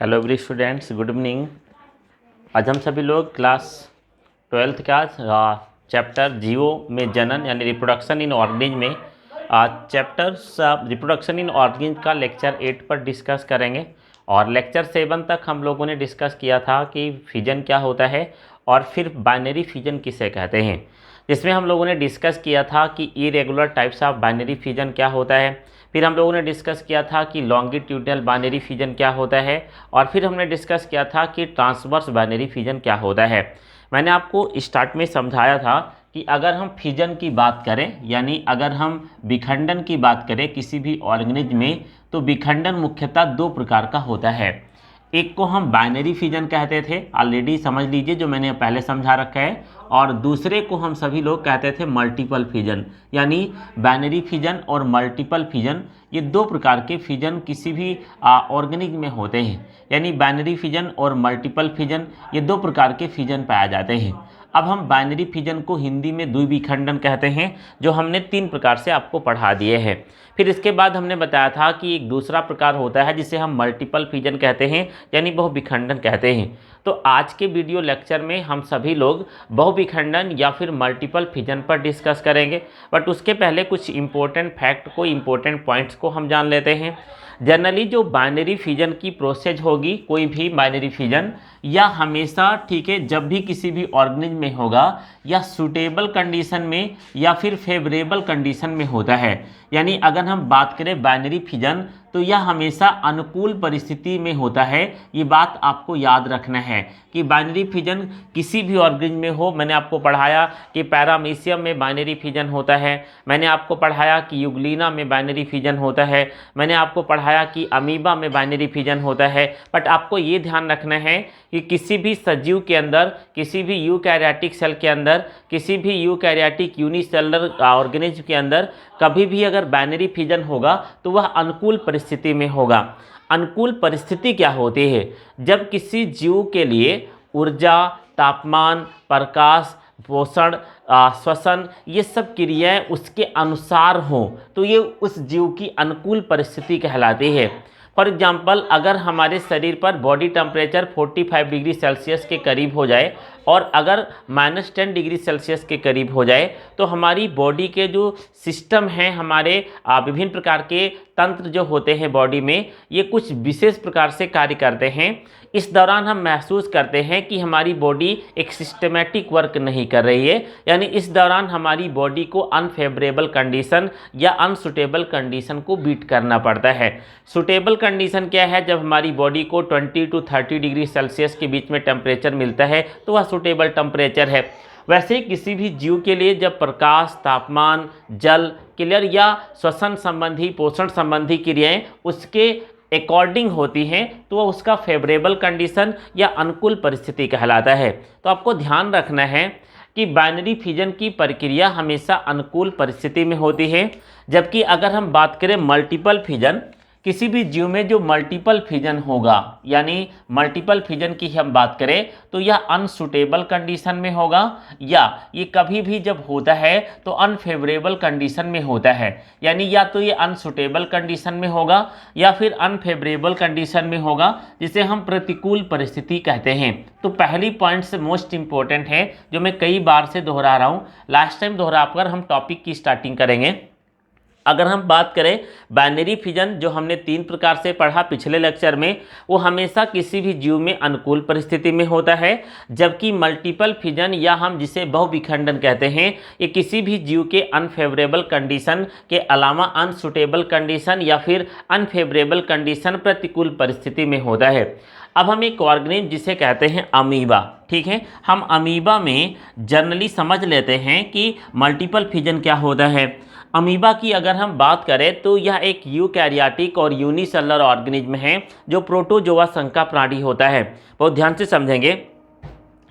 Hello every students, good evening. आज हम सभी लोग क्लास 12th का चैप्टर जीओ में जनन यानी रिप्रोडक्शन इन ऑर्गेनिज्म में चैप्टर रिप्रोडक्शन इन ऑर्गेनिज्म का लेक्चर 8 पर डिस्कस करेंगे। और लेक्चर 7 तक हम लोगों ने डिस्कस किया था कि फिजन क्या होता है और फिर बाइनरी फिजन किसे कहते हैं, जिसमें हम लोगों ने डिस्कस किया था कि irregular types of binary fission क्या होता है। फिर हम लोगों ने डिस्कस किया था कि लॉन्गिट्यूडनल बाइनरी फिजन क्या होता है, और फिर हमने डिस्कस किया था कि ट्रांसवर्स बाइनरी फिजन क्या होता है। मैंने आपको स्टार्ट में समझाया था कि अगर हम फिजन की बात करें यानी अगर हम विखंडन की बात करें किसी भी ऑर्गेनिज्म में, तो विखंडन मुख्यतः दो प्रकार का होता है। एक को हम बाइनरी फिजन कहते थे, ऑलरेडी समझ लीजिए जो मैंने पहले समझा रखा है, और दूसरे को हम सभी लोग कहते थे मल्टीपल फिजन। यानी बाइनरी फिजन और मल्टीपल फिजन ये दो प्रकार के फिजन किसी भी ऑर्गेनिज्म में होते हैं। यानी बाइनरी फिजन और मल्टीपल फिजन ये दो प्रकार के फिजन पाए जाते हैं। अब हम बाइनरी फिजन को हिंदी में द्विविखंडन कहते हैं, जो हमने 3 प्रकार से आपको पढ़ा दिए हैं। फिर इसके बाद हमने बताया था कि एक दूसरा प्रकार होता है जिसे हम मल्टीपल फिजन कहते हैं यानी बहुविखंडन कहते हैं। तो आज के वीडियो लेक्चर में हम सभी लोग बहुविखंडन या फिर मल्टीपल फिजन पर डिस्कस करेंगे। बट उसके पहले कुछ इंपॉर्टेंट फैक्ट को, इंपॉर्टेंट पॉइंट्स को हम जान लेते हैं। जनरली जो बाइनरी फिजन की प्रोसेस होगी, कोई भी बाइनरी फिजन या हमेशा, ठीक है, जब भी किसी भी ऑर्गेनिज्म में होगा या सूटेबल कंडीशन में या फिर फेवरेबल कंडीशन में होता है। यानी अगर हम बात करें बाइनरी फिजन तो यह हमेशा अनुकूल परिस्थिति में होता है। ये बात आपको याद रखना है कि बाइनरी फिजन किसी भी ऑर्गेनिज्म में हो। मैंने आपको पढ़ाया कि पैरामीशियम में बाइनरी फिजन होता है, मैंने आपको पढ़ाया कि यूग्लिना में बाइनरी फिजन होता है, मैंने आपको पढ़ाया कि अमीबा में बाइनरी फिजन होता है। बट आपको ये ध्यान रखना है कि किसी भी सजीव के अंदर, किसी भी यूकैरियोटिक सेल के अंदर, किसी भी यूकैरियोटिक यूनिसेलुलर ऑर्गेनिज्म के अंदर कभी भी अगर बाइनरी फिजन होगा तो वह अनुकूल परिस्थिति में होगा। अनुकूल परिस्थिति क्या होती है? जब किसी जीव के लिए ऊर्जा, तापमान, प्रकाश, पोषण, श्वसन, ये सब क्रियाएं उसके अनुसार हों तो ये उस जीव की अनुकूल परिस्थिति कहलाती है। फॉर एग्जाम्पल, अगर हमारे शरीर पर बॉडी टेम्परेचर 45 डिग्री सेल्सियस के करीब हो जाए और अगर -10 डिग्री सेल्सियस के करीब हो जाए तो हमारी बॉडी के जो सिस्टम हैं, हमारे विभिन्न प्रकार के तंत्र जो होते हैं बॉडी में, ये कुछ विशेष प्रकार से कार्य करते हैं। इस दौरान हम महसूस करते हैं कि हमारी बॉडी एक सिस्टमेटिक वर्क नहीं कर रही है। यानी इस दौरान हमारी बॉडी को अनफेवरेबल कंडीशन या अनसुटेबल कंडीशन को बीट करना पड़ता है। सुटेबल कंडीशन क्या है? जब हमारी बॉडी को 20 to 30 डिग्री सेल्सियस के बीच में टेम्परेचर मिलता है तो वह सुटेबल टेम्परेचर है। वैसे किसी भी जीव के लिए जब प्रकाश, तापमान, जल, क्लियर या श्वसन संबंधी, पोषण संबंधी क्रियाएं उसके अकॉर्डिंग होती हैं तो वह उसका फेवरेबल कंडीशन या अनुकूल परिस्थिति कहलाता है। तो आपको ध्यान रखना है कि बाइनरी फिजन की प्रक्रिया हमेशा अनुकूल परिस्थिति में होती है। जबकि अगर हम बात करें मल्टीपल फिजन, किसी भी जीव में जो मल्टीपल फिजन होगा, यानी मल्टीपल फिजन की हम बात करें तो यह अनसुटेबल कंडीशन में होगा या ये कभी भी जब होता है तो अनफेवरेबल कंडीशन में होता है। यानी या तो ये अनसुटेबल कंडीशन में होगा या फिर अनफेवरेबल कंडीशन में होगा, जिसे हम प्रतिकूल परिस्थिति कहते हैं। तो पहली पॉइंट से मोस्ट इंपॉर्टेंट है जो मैं कई बार से दोहरा रहा हूँ, लास्ट टाइम दोहराकर हम टॉपिक की स्टार्टिंग करेंगे। अगर हम बात करें बाइनरी फिजन, जो हमने 3 प्रकार से पढ़ा पिछले लेक्चर में, वो हमेशा किसी भी जीव में अनुकूल परिस्थिति में होता है। जबकि मल्टीपल फिजन या हम जिसे बहुविखंडन कहते हैं, ये किसी भी जीव के अनफेवरेबल कंडीशन के अलावा अनसुटेबल कंडीशन या फिर अनफेवरेबल कंडीशन, प्रतिकूल परिस्थिति में होता है। अब हम एक ऑर्गेनिज्म जिसे कहते हैं अमीबा, ठीक है, हम अमीबा में जनरली समझ लेते हैं कि मल्टीपल फिजन क्या होता है। अमीबा की अगर हम बात करें तो यह एक यूकैरियोटिक और यूनिसेलुलर ऑर्गेनिज्म है जो प्रोटोजोआ संघ का प्राणी होता है। बहुत ध्यान से समझेंगे।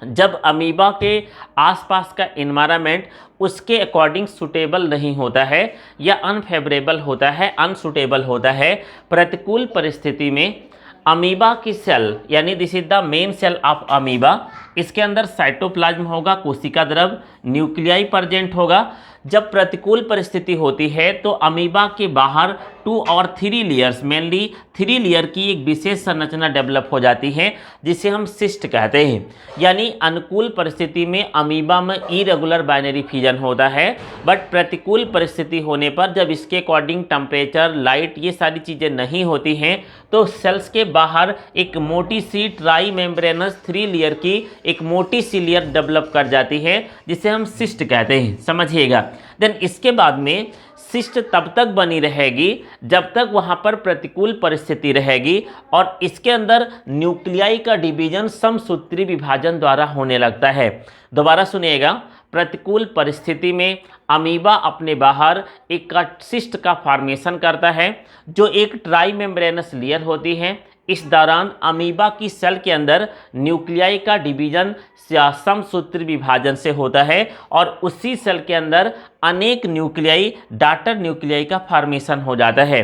जब अमीबा के आसपास का एनवायरनमेंट उसके अकॉर्डिंग सुटेबल नहीं होता है या अनफेवरेबल होता है, अनसुटेबल होता है, प्रतिकूल परिस्थिति में अमीबा की सेल, यानी this is the main cell of amoeba, इसके अंदर साइटोप्लाज्म होगा, कोशिका द्रव, न्यूक्लियाई प्रेजेंट होगा। जब प्रतिकूल परिस्थिति होती है तो अमीबा के बाहर 2 और 3 लेयर्स, मेनली 3 लेयर की एक विशेष संरचना डेवलप हो जाती है जिसे हम सिस्ट कहते हैं। यानी अनुकूल परिस्थिति में अमीबा में इरेगुलर बाइनरी फिजन होता है, बट प्रतिकूल परिस्थिति होने पर जब इसके अकॉर्डिंग टेम्परेचर, लाइट, ये सारी चीज़ें नहीं होती हैं तो सेल्स के बाहर एक मोटी सी ट्राई मेम्ब्रेनस 3 लेयर की एक मोटी सी लेयर डेवलप कर जाती है जिसे हम सिस्ट कहते हैं, समझिएगा। देन इसके बाद में सिस्ट तब तक बनी रहेगी जब तक वहां पर प्रतिकूल परिस्थिति रहेगी और इसके अंदर न्यूक्लियाई का डिवीजन समसूत्री विभाजन द्वारा होने लगता है। दोबारा सुनिएगा, प्रतिकूल परिस्थिति में अमीबा अपने बाहर एक सिस्ट का फॉर्मेशन करता है जो एक ट्राई मेम्ब्रेनस लेयर होती है। इस दौरान अमीबा की सेल के अंदर न्यूक्लियाई का डिवीजन समसूत्री विभाजन से होता है और उसी सेल के अंदर अनेक न्यूक्लियाई, डॉटर न्यूक्लियाई का फॉर्मेशन हो जाता है।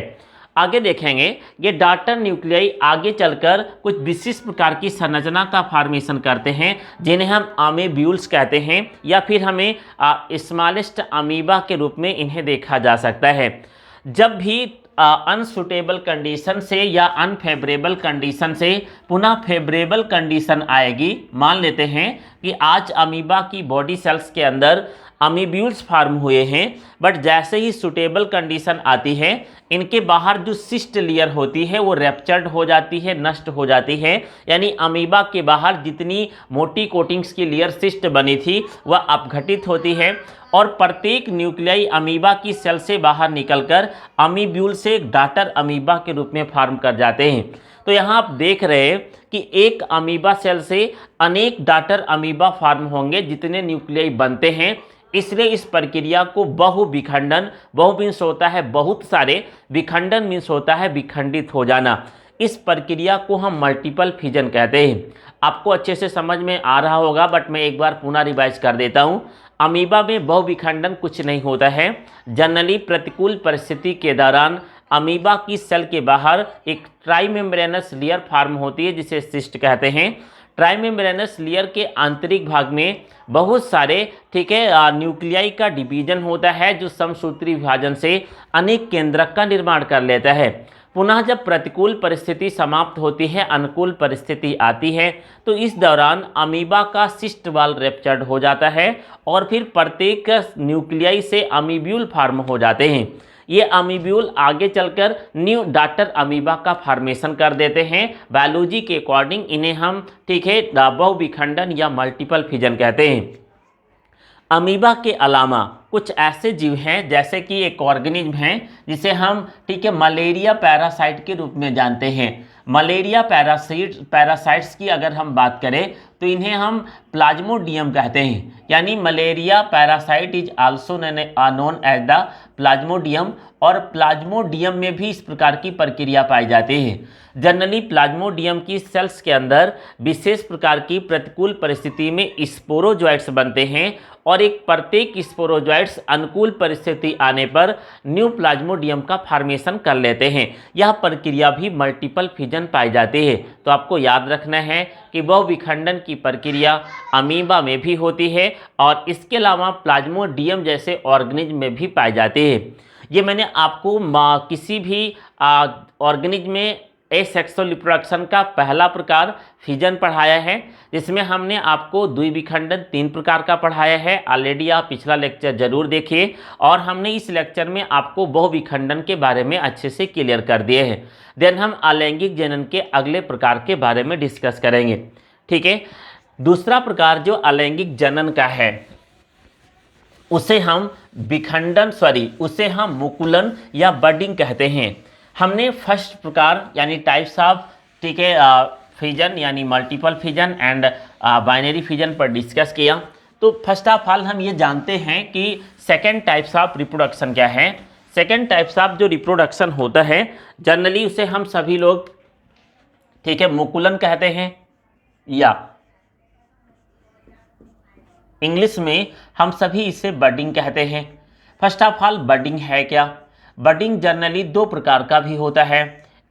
आगे देखेंगे ये डॉटर न्यूक्लियाई आगे चलकर कुछ विशिष्ट प्रकार की संरचना का फॉर्मेशन करते हैं जिन्हें हम अमीब्यूल्स कहते हैं या फिर हमें स्मॉलेस्ट अमीबा के रूप में इन्हें देखा जा सकता है। जब भी अनसुटेबल कंडीशन से या अनफेवरेबल कंडीशन से पुनः फेवरेबल कंडीशन आएगी, मान लेते हैं कि आज अमीबा की बॉडी सेल्स के अंदर अमीब्यूल्स फार्म हुए हैं, बट जैसे ही सुटेबल कंडीशन आती है इनके बाहर जो सिस्ट लेयर होती है वो रैप्चर्ड हो जाती है, नष्ट हो जाती है। यानी अमीबा के बाहर जितनी मोटी कोटिंग्स की लेयर सिस्ट बनी थी वह अपघटित होती है और प्रत्येक न्यूक्लियाई अमीबा की सेल से बाहर निकलकर अमीब्यूल से एक डॉटर अमीबा के रूप में फॉर्म कर जाते हैं। तो यहाँ आप देख रहे हैं कि एक अमीबा सेल से अनेक डॉटर अमीबा फॉर्म होंगे जितने न्यूक्लियाई बनते हैं, इसलिए इस प्रक्रिया को बहुविखंडन, बहु मीन्स होता है बहुत सारे, विखंडन मीन्स होता है विखंडित हो जाना। इस प्रक्रिया को हम मल्टीपल फिजन कहते हैं। आपको अच्छे से समझ में आ रहा होगा, बट मैं एक बार पुनः रिवाइज कर देता हूँ। अमीबा में बहुविखंडन कुछ नहीं होता है। जनरली प्रतिकूल परिस्थिति के दौरान अमीबा की सेल के बाहर एक ट्राइमेम्ब्रेनस लेयर फॉर्म होती है जिसे सिस्ट कहते हैं। ट्राइमेम्ब्रेनस लेयर के आंतरिक भाग में बहुत सारे न्यूक्लियाई का डिवीजन होता है जो समसूत्री विभाजन से अनेक केंद्रक का निर्माण कर लेता है। पुनः जब प्रतिकूल परिस्थिति समाप्त होती है, अनुकूल परिस्थिति आती है, तो इस दौरान अमीबा का सिस्ट वॉल रैप्चर्ड हो जाता है और फिर प्रत्येक न्यूक्लियाई से अमीब्यूल फॉर्म हो जाते हैं। ये अमीब्यूल आगे चलकर न्यू डॉटर अमीबा का फॉर्मेशन कर देते हैं। बायोलॉजी के अकॉर्डिंग इन्हें हम बहुविखंडन या मल्टीपल फिजन कहते हैं। अमीबा के अलावा कुछ ऐसे जीव हैं जैसे कि एक ऑर्गेनिज्म है जिसे हम मलेरिया पैरासाइट के रूप में जानते हैं। मलेरिया पैरासाइट्स की अगर हम बात करें तो इन्हें हम प्लाज्मोडियम कहते हैं। यानी malaria parasite is also known as the plasmodium, और प्लाज्मोडियम में भी इस प्रकार की प्रक्रिया पाई जाती है। जनरली प्लाज्मोडियम की सेल्स के अंदर विशेष प्रकार की प्रतिकूल परिस्थिति में स्पोरोजोइट्स बनते हैं और एक प्रत्येक स्पोरोजोइट्स अनुकूल परिस्थिति आने पर न्यू प्लाज्मोडियम का फॉर्मेशन कर लेते हैं। यह प्रक्रिया भी मल्टीपल फिजन पाई जाती है। तो आपको याद रखना है कि बहुविखंडन की प्रक्रिया अमीबा में भी होती है और इसके अलावा प्लाज्मोडियम जैसे ऑर्गेनिज्म में भी पाई जाती है। ये मैंने आपको किसी भी ऑर्गेनिज्म में एसेक्सुअल रिप्रोडक्शन का पहला प्रकार फिजन पढ़ाया है, जिसमें हमने आपको द्विविखंडन 3 प्रकार का पढ़ाया है। ऑलरेडी आप पिछला लेक्चर जरूर देखिए और हमने इस लेक्चर में आपको बहुविखंडन के बारे में अच्छे से क्लियर कर दिए हैं। देन हम अलैंगिक जनन के अगले प्रकार के बारे में डिस्कस करेंगे। ठीक है, दूसरा प्रकार जो अलैंगिक जनन का है उसे हम उसे हम मुकुलन या बडिंग कहते हैं। हमने फर्स्ट प्रकार यानी टाइप्स ऑफ फिजन यानी multiple fission and binary fission पर डिस्कस किया। तो फर्स्ट ऑफ ऑल हम ये जानते हैं कि सेकेंड टाइप्स ऑफ रिप्रोडक्शन क्या है। सेकेंड टाइप्स ऑफ जो रिप्रोडक्शन होता है जनरली उसे हम सभी लोग मुकुलन कहते हैं या इंग्लिश में हम सभी इसे बडिंग कहते हैं। फर्स्ट ऑफ ऑल बडिंग है क्या? बडिंग जनरली 2 प्रकार का भी होता है।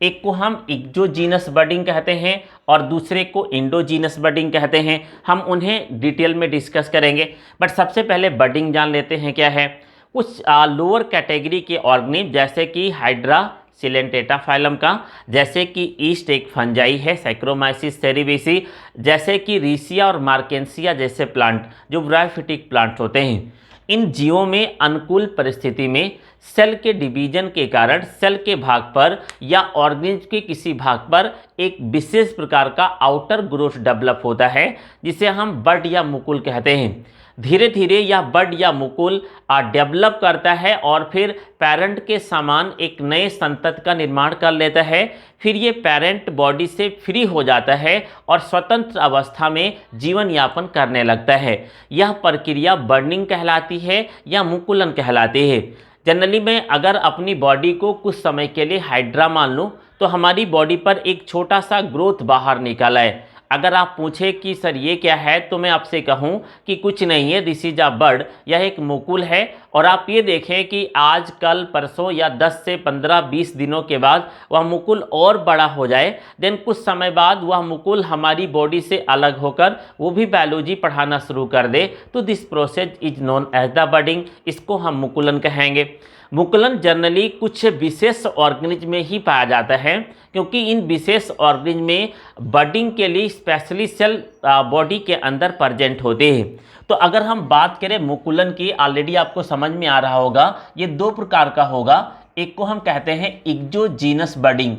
एक को हम एक्सोजीनस बडिंग कहते हैं और दूसरे को एंडोजीनस बडिंग कहते हैं। हम उन्हें डिटेल में डिस्कस करेंगे, बट सबसे पहले बडिंग जान लेते हैं क्या है। कुछ लोअर कैटेगरी के ऑर्गेनिज्म जैसे कि हाइड्रा सिलेंटेटा फाइलम का, जैसे कि ईस्ट एक फंजाई है सैक्रोमाइसिस सेरेबेसी, जैसे कि रीसिया और मार्केंसिया जैसे प्लांट जो ब्रायोफिटिक प्लांट होते हैं। इन जीवों में अनुकूल परिस्थिति में सेल के डिवीजन के कारण सेल के भाग पर या ऑर्गेनिज्म के किसी भाग पर एक विशेष प्रकार का आउटर ग्रोथ डेवलप होता है जिसे हम बड या मुकुल कहते हैं। धीरे धीरे यह बड या मुकुल डेवलप करता है और फिर पेरेंट के समान एक नए संतति का निर्माण कर लेता है। फिर ये पेरेंट बॉडी से फ्री हो जाता है और स्वतंत्र अवस्था में जीवन यापन करने लगता है। यह प्रक्रिया बर्निंग कहलाती है या मुकुलन कहलाती है। जनरली मैं अगर अपनी बॉडी को कुछ समय के लिए हाइड्रा मान लूँ तो हमारी बॉडी पर एक छोटा सा ग्रोथ बाहर निकला है। अगर आप पूछें कि सर ये क्या है तो मैं आपसे कहूँ कि कुछ नहीं है, दिस इज अ बर्ड, यह एक मुकुल है। और आप ये देखें कि आज कल परसों या 10 से 15-20 दिनों के बाद वह मुकुल और बड़ा हो जाए, देन कुछ समय बाद वह मुकुल हमारी बॉडी से अलग होकर वो भी बायोलॉजी पढ़ाना शुरू कर दे, तो this process is known as the budding. इसको हम मुकुलन कहेंगे। मुकुलन जनरली कुछ विशेष ऑर्गेनिज्म में ही पाया जाता है, क्योंकि इन विशेष ऑर्गेनिज्म में बडिंग के लिए स्पेशली सेल बॉडी के अंदर प्रेजेंट होते हैं। तो अगर हम बात करें मुकुलन की, ऑलरेडी आपको समझ में आ रहा होगा ये दो प्रकार का होगा। एक को हम कहते हैं एक्सोजीनस बडिंग।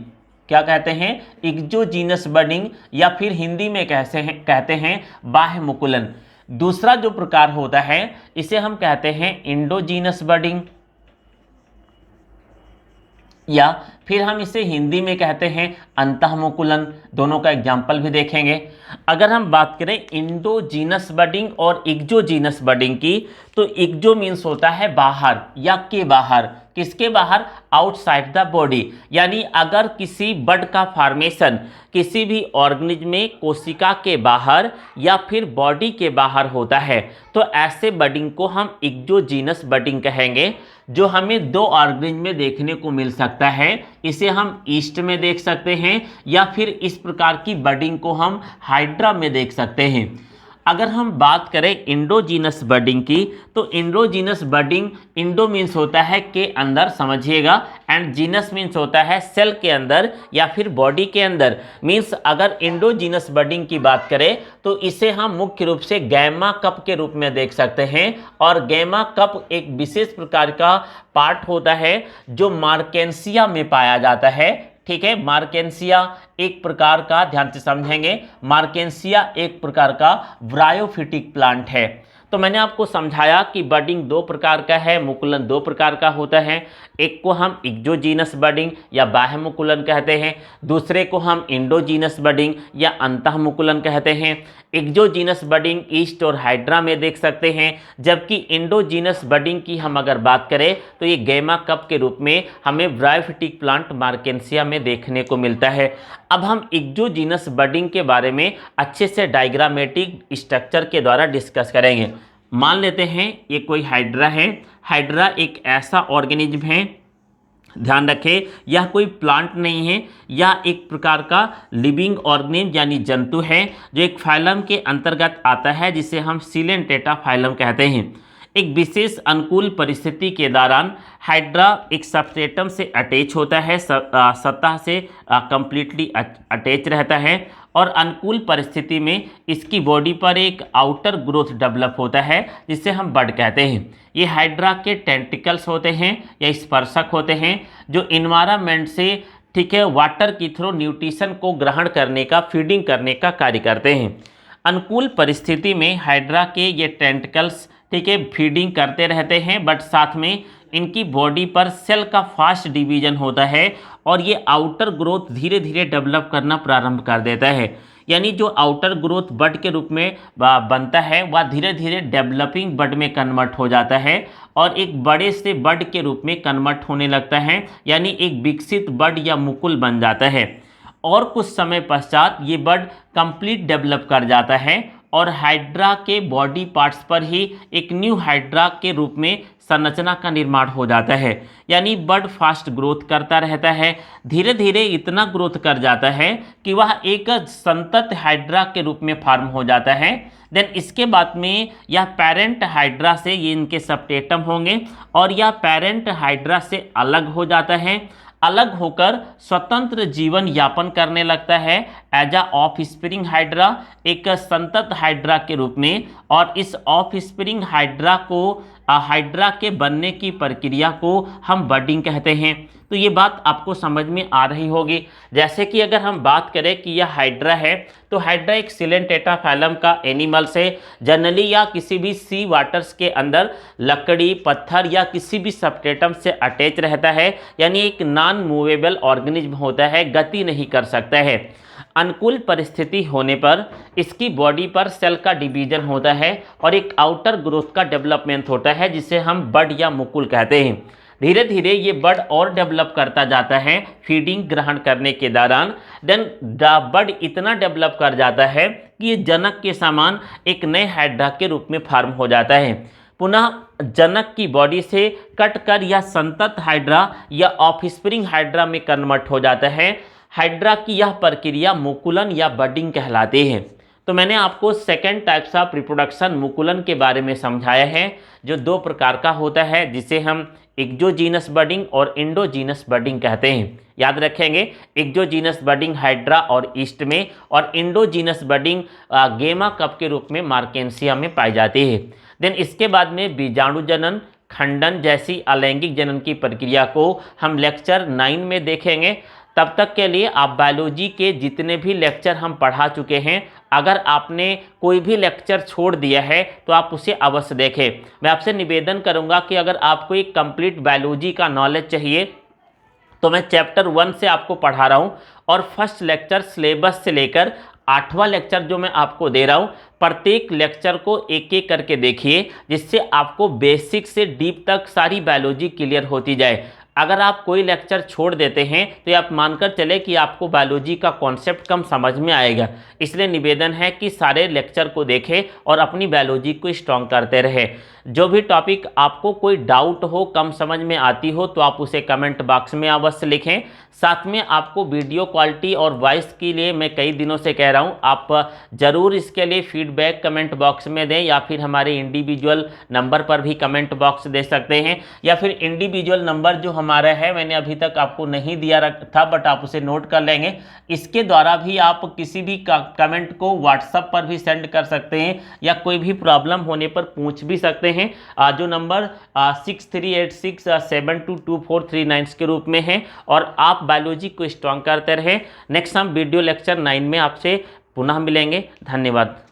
क्या कहते हैं? एक्सोजीनस बडिंग, या फिर हिंदी में कहते हैं बाह्य मुकुलन। दूसरा जो प्रकार होता है इसे हम कहते हैं एंडोजीनस बडिंग, या फिर हम इसे हिंदी में कहते हैं अंतःमुकुलन। दोनों का एग्जाम्पल भी देखेंगे। अगर हम बात करें एंडोजीनस बडिंग और एक्सोजीनस बडिंग की, तो एक्सो मीन्स होता है बाहर या के बाहर। किसके बाहर? Outside the body. यानी अगर किसी बड का फॉर्मेशन किसी भी ऑर्गेनिज्म में कोशिका के बाहर या फिर बॉडी के बाहर होता है तो ऐसे बडिंग को हम एक्सोजीनस बडिंग कहेंगे, जो हमें दो ऑर्गेनिज्म में देखने को मिल सकता है। इसे हम ईस्ट में देख सकते हैं या फिर इस प्रकार की बडिंग को हम हाइड्रा में देख सकते हैं। अगर हम बात करें एंडोजीनस बडिंग की, तो एंडोजीनस बडिंग, इंडो मीन्स होता है के अंदर, समझिएगा, एंड जीनस मीन्स होता है सेल के अंदर या फिर बॉडी के अंदर। मीन्स अगर एंडोजीनस बडिंग की बात करें तो इसे हम मुख्य रूप से गैमा कप के रूप में देख सकते हैं। और गैमा कप एक विशेष प्रकार का पार्ट होता है जो मार्केंसिया में पाया जाता है। ठीक है, मार्केंसिया एक प्रकार का, ध्यान से समझेंगे, मार्केंसिया एक प्रकार का ब्रायोफिटिक प्लांट है। तो मैंने आपको समझाया कि बडिंग दो प्रकार का है, मुकुलन दो प्रकार का होता है। एक को हम एक्सोजीनस बडिंग या बाह्य मुकुलन कहते हैं, दूसरे को हम एंडोजीनस बडिंग या अंतःमुकुलन कहते हैं। एक्सोजीनस बडिंग ईस्ट और हाइड्रा में देख सकते हैं, जबकि एंडोजीनस बडिंग की हम अगर बात करें तो ये गैमा कप के रूप में हमें ब्रायोफिटिक प्लांट मार्केंसिया में देखने को मिलता है। अब हम एक्सोजीनस बडिंग के बारे में अच्छे से डायग्रामेटिक स्ट्रक्चर के द्वारा डिस्कस करेंगे। मान लेते हैं ये कोई हाइड्रा है। हाइड्रा एक ऐसा ऑर्गेनिज्म है, ध्यान रखें, यह कोई प्लांट नहीं है, यह एक प्रकार का लिविंग ऑर्गेनिज्म यानी जंतु है जो एक फाइलम के अंतर्गत आता है जिसे हम सिलेंटेटा फाइलम कहते हैं। एक विशेष अनुकूल परिस्थिति के दौरान हाइड्रा एक सबस्ट्रेटम से अटैच होता है, सतह से कंप्लीटली अटैच रहता है, और अनुकूल परिस्थिति में इसकी बॉडी पर एक आउटर ग्रोथ डेवलप होता है जिसे हम बड कहते हैं। ये हाइड्रा के टेंटिकल्स होते हैं या स्पर्शक होते हैं जो इन्वायरमेंट से, ठीक है, वाटर की थ्रू न्यूट्रिशन को ग्रहण करने का, फीडिंग करने का कार्य करते हैं। अनुकूल परिस्थिति में हाइड्रा के ये टेंटिकल्स, ठीक है, फीडिंग करते रहते हैं, बट साथ में इनकी बॉडी पर सेल का फास्ट डिवीजन होता है और ये आउटर ग्रोथ धीरे धीरे डेवलप करना प्रारंभ कर देता है। यानी जो आउटर ग्रोथ बड के रूप में बनता है वह धीरे धीरे डेवलपिंग बड में कन्वर्ट हो जाता है और एक बड़े से बड के रूप में कन्वर्ट होने लगता है, यानी एक विकसित बड या मुकुल बन जाता है। और कुछ समय पश्चात ये बड कंप्लीट डेवलप कर जाता है और हाइड्रा के बॉडी पार्ट्स पर ही एक न्यू हाइड्रा के रूप में संरचना का निर्माण हो जाता है। यानी बर्ड फास्ट ग्रोथ करता रहता है, धीरे धीरे इतना ग्रोथ कर जाता है कि वह एक संतत हाइड्रा के रूप में फॉर्म हो जाता है। देन इसके बाद में यह पेरेंट हाइड्रा से ये इनके सबटेटम होंगे और यह पेरेंट हाइड्रा से अलग हो जाता है, अलग होकर स्वतंत्र जीवन यापन करने लगता है as a offspring hydra, एक संतत हाइड्रा के रूप में। और इस ऑफ स्प्रिंग हाइड्रा को हाइड्रा के बनने की प्रक्रिया को हम बडिंग कहते हैं। तो ये बात आपको समझ में आ रही होगी। जैसे कि अगर हम बात करें कि यह हाइड्रा है, तो हाइड्रा एक सिलेंटेटा फाइलम का एनिमल से जनरली या किसी भी सी वाटर्स के अंदर लकड़ी, पत्थर या किसी भी सबस्ट्रेटम से अटैच रहता है, यानी एक नॉन मूवेबल ऑर्गेनिज्म होता है, गति नहीं कर सकता है। अनुकूल परिस्थिति होने पर इसकी बॉडी पर सेल का डिवीजन होता है और एक आउटर ग्रोथ का डेवलपमेंट होता है जिसे हम बड या मुकुल कहते हैं। धीरे धीरे ये बड और डेवलप करता जाता है फीडिंग ग्रहण करने के दौरान। देन बड इतना डेवलप कर जाता है कि ये जनक के समान एक नए हाइड्रा के रूप में फॉर्म हो जाता है। पुनः जनक की बॉडी से कट कर यह संतत हाइड्रा या ऑफस्प्रिंग हाइड्रा में कन्वर्ट हो जाता है। हाइड्रा की यह प्रक्रिया मुकुलन या बडिंग कहलाती है। तो मैंने आपको सेकेंड टाइप्स ऑफ रिप्रोडक्शन मुकुलन के बारे में समझाया है, जो दो प्रकार का होता है, जिसे हम एक्सोजीनस बडिंग और इंडोजीनस बडिंग कहते हैं। याद रखेंगे, एक्सोजीनस बडिंग हाइड्रा और ईस्ट में, और इंडोजीनस बडिंग गेमा कप के रूप में मार्केंसिया में पाई जाती है। देन इसके बाद में बीजाणु जनन, खंडन जैसी अलैंगिक जनन की प्रक्रिया को हम लेक्चर 9 में देखेंगे। तब तक के लिए आप बायोलॉजी के जितने भी लेक्चर हम पढ़ा चुके हैं, अगर आपने कोई भी लेक्चर छोड़ दिया है तो आप उसे अवश्य देखें। मैं आपसे निवेदन करूंगा कि अगर आपको एक कंप्लीट बायोलॉजी का नॉलेज चाहिए तो मैं चैप्टर 1 से आपको पढ़ा रहा हूं, और फर्स्ट लेक्चर सिलेबस से लेकर 8वां लेक्चर जो मैं आपको दे रहा हूं, प्रत्येक लेक्चर को एक एक करके देखिए, जिससे आपको बेसिक से डीप तक सारी बायोलॉजी क्लियर होती जाए। अगर आप कोई लेक्चर छोड़ देते हैं तो आप मानकर चले कि आपको बायोलॉजी का कॉन्सेप्ट कम समझ में आएगा। इसलिए निवेदन है कि सारे लेक्चर को देखें और अपनी बायोलॉजी को स्ट्रॉन्ग करते रहें। जो भी टॉपिक आपको कोई डाउट हो, कम समझ में आती हो, तो आप उसे कमेंट बॉक्स में अवश्य लिखें। साथ में आपको वीडियो क्वालिटी और वॉइस के लिए मैं कई दिनों से कह रहा हूं, आप ज़रूर इसके लिए फीडबैक कमेंट बॉक्स में दें, या फिर हमारे इंडिविजुअल नंबर पर भी कमेंट बॉक्स दे सकते हैं, या फिर इंडिविजुअल नंबर जो हमारा है मैंने अभी तक आपको नहीं दिया था, बट आप उसे नोट कर लेंगे। इसके द्वारा भी आप किसी भी कमेंट को व्हाट्सएप पर भी सेंड कर सकते हैं, या कोई भी प्रॉब्लम होने पर पूछ भी सकते हैं। जो नंबर 6386722439 के रूप में है। और आप बायोलॉजी को स्ट्रॉन्ग करते रहे। नेक्स्ट हम वीडियो लेक्चर 9 में आपसे पुनः मिलेंगे। धन्यवाद।